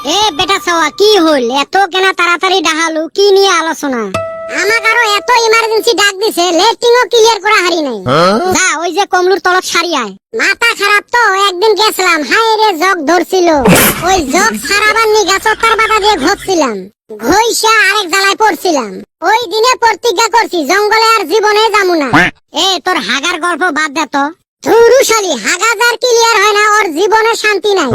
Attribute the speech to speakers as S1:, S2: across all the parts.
S1: এ বেটা সওয়া কি হল এত কেনা তাড়াতাড়ি ডাহালু কি নিয়ে আলোচনা? আমাক আরো এত ইমার্জেন্সি ডাক দিছে লেট্রিনও ক্লিয়ার করা হারি নাই। যা ওই যে কমলুর তলত সারি আয়। মাথা খারাপ তো একদিন গেছিলাম, হায় রে জগ ধরছিল। ওই জগ সারাবার নিগা চত্বর বাতা দিয়ে ঘষছিলাম, ঘইসা আরেক জ্বালায় পড়ছিলাম। ওই দিনে প্রতিজ্ঞা করছি জঙ্গলে আর জীবনে যামু না। এ তোর হাগার গল্প বাদ দে তো। ধুরুশালি হাগা যার ক্লিয়ার হয় না ওর জীবনে শান্তি নাই।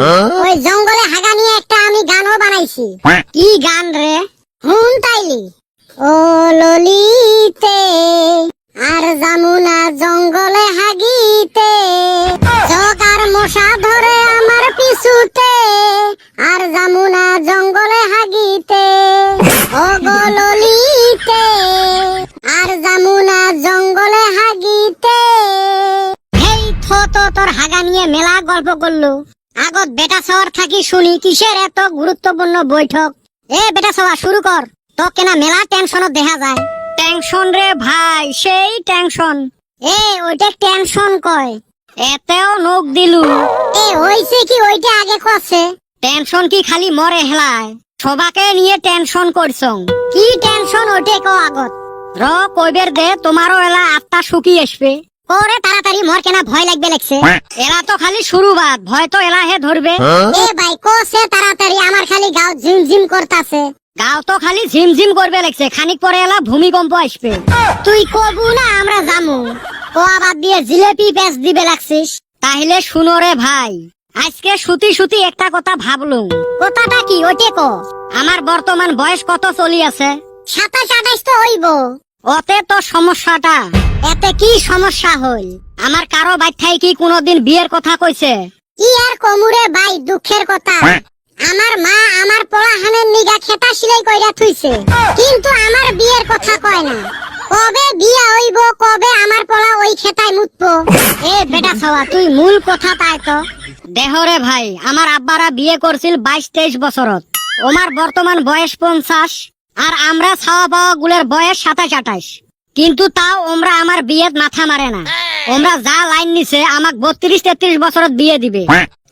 S1: ওই জঙ্গলে হাগা নিয়ে একটা আমি গানও বানাইছি। কি গান রে? হুন তাইলি। ও ললিতে আর জামুনা জঙ্গলে হাগিতে, জগ আর মশা ধরে আমার পিছুতে, আর জামুনা জঙ্গলে হাগিতে। ও গো ললিতে আর জামুনা জঙ্গলে হাগিতে। হেই থো তোর হাগা নিয়ে মেলা গল্প করলো। আগত বেটা সওয়ার থাকি শুনি কিসের এত গুরুত্বপূর্ণ বৈঠক। এ বেটা সওয়া শুরু কর। তো কেনা মেলা টেনশনও দেখা যায়। টেনশন রে ভাই, সেই টেনশন। এ ওইটা টেনশন কয়, এতেও নোক দিলু। এ হইছে কি ওইটা আগে কছে? টেনশন কি খালি মরে হেলায়? সবাকে নিয়ে টেনশন করছং। কি টেনশন ওইটা কো আগত। র কইবের দে, তোমারও এলা আত্মা শুকি আসবে। ওরে তাড়াতাড়ি মর কেনা ভয় লাগবে লাগছে। এলা তো খালি শুরুবাত, ভয় তো এলা হে ধরবে। এ ভাই কোসে তাড়াতাড়ি, আমার খালি গাও ঝিমঝিম করতাছে। গাও তো খালি ঝিমঝিম করবে লাগছে, খানিক পরে এলা ভূমিকম্প আসবে। তুই কবু না আমরা জামু, ও আবার দিয়ে জিলেপি পেঁচ দিবে লাগছিস। তাহলে শুনো রে ভাই, আজকে সুতি সুতি একটা কথা ভাবলুম। কথাটা কি ওইটে কো। আমার বর্তমান বয়স কত চলি আছে? 27-28 তো হইব। ওতে তো সমস্যাটা। এতে কি সমস্যা হইল? আমার কারো বাচ্চাই কি কোনোদিন বিয়ের কথা কইছে? কি আর কমুরে ভাই, দুঃখের কথা। আমার মা আমার পড়াহানের নিগা খেতা সিলাই কইরা থুইছে, কিন্তু আমার বিয়ের কথা কয় না। কবে বিয়া হইব, কবে আমার পড়া ওই খেতায় মুতবো। এ বেটা সওয়া তুই মূল কথা তাই তো। দেহরে ভাই, আমার আব্বারা বিয়ে করছিল 22-23 বছরত। ওমার বর্তমান বয়স 50, আর আমরা ছাওয়া পাওয়া গুলের বয়স 27-28। কিন্তু তাও ওমরা আমার বিয়েত মাথা মারে না। ওমরা যা লাইন নিছে আমাক 32-33 বছরত বিয়ে দিবে।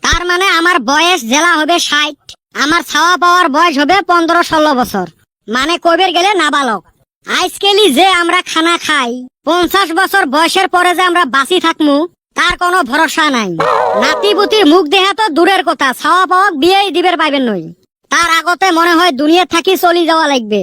S1: তার মানে আমার বয়স জেলা হবে 60, আমার ছাওয়া পাওয়ার বয়স হবে 15-16 বছর, মানে কবের গেলে নাবালক। আজকালি যে আমরা খানা খাই, 50 বছর বয়সের পরে যে আমরা বাঁচি থাকমু তার কোনো ভরসা নাই। নাতিপুতির মুখ দেহা তো দূরের কথা, ছাওয়া পাওয়াক বিয়েই দিবের পাইবেন নই। তার আগতে মনে হয় দুনিয়া থাকি চলি যাওয়া লাগবে।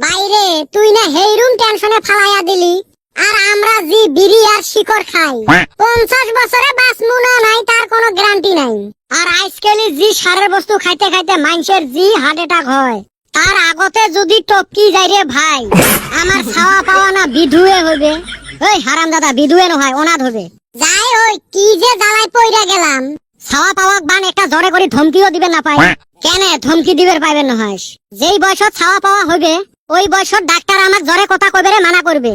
S1: বাইরে তুই না হেইরুন টেনশনে ফালাইয়া দিলি। আর আমরা জি বিড়ি আর শিকড় খাই, 50 বছরে বাঁচমু না নাই তার কোনো গ্যারান্টি নাই। আর আজকালি জি সারের বস্তু খাইতে খাইতে মানুষের জি হার্ট অ্যাটাক হয়, তার আগতে যদি টপকি যাই রে ভাই, আমার ছাওয়া পাওয়া না বিধুয়ে হবে। ওই হারাম দাদা, বিধুয়ে নহয় অনাথ হবে। যাই ওই কি যে জ্বালায় পইরা গেলাম। ছাওয়া পাওয়াক বান একটা জরে করে ধমকিও দিবে না পাই। কেনে ধমকি দিবের পাইবেন নহয়? যেই বয়সত ছাওয়া পাওয়া হবে ওই বয়সত ডাক্তার আমার জ্বরে কথা কইবেরে মানা করবে।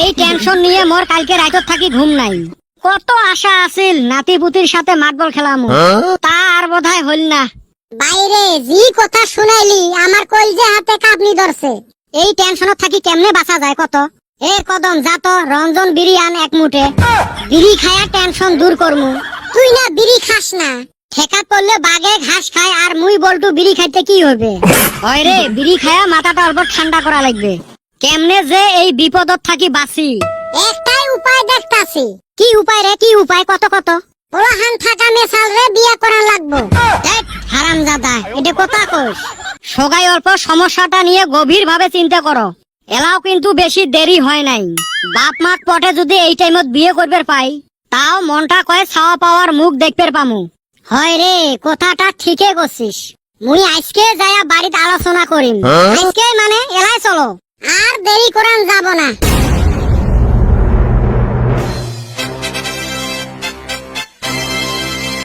S1: এই টেনশন নিয়ে মোর কালকে রাইতত থাকি ঘুম নাই। কত আশা আছিল নাতিপুতির সাথে মার্বল খেলাম, তা আর বোধহয় হইল না। বাইরে জি কথা শুনাইলি আমার কলজে হাতে কাঁপনি ধরছে। এই টেনশনত থাকি কেমনে বাঁচা যায় কত? এ কদম যা তো রঞ্জন বিড়ি আন এক মুঠে, বিড়ি খায়া টেনশন দূর করমু। তুই না বিড়ি খাস না, ঠেকা পড়লে বাগে ঘাস খায়, আর মুই বলটু বিড়ি খাইতে কি হবে? হয় রে, বিড়ি খায়া মাথাটা অল্প ঠান্ডা করা লাগবে। কেমনে যে এই বিপদত থাকি বাঁচি? একটাই উপায় দেখতাছি। কি উপায় রে? কি উপায়? কত কত পোলাহান থাকা মেশাল রে বিয়া করা লাগবো। হারামজাদা, এটা কথা কস? সগাই অল্প সমস্যাটা নিয়ে গভীর ভাবে চিন্তা করো। এলাও কিন্তু বেশি দেরি হয় নাই। বাপ মাক পটে যদি এই টাইমত বিয়ে করবে পাই, তাও মনটা কয় ছাওয়া পাওয়ার মুখ দেখতে পামু। হয় রে, কথাটা ঠিকই করছিস। মুই আজকে যায়া বাড়িতে আলোচনা করিম। আজকে মানে এলাই চলো, আর দেরি করান যাব না।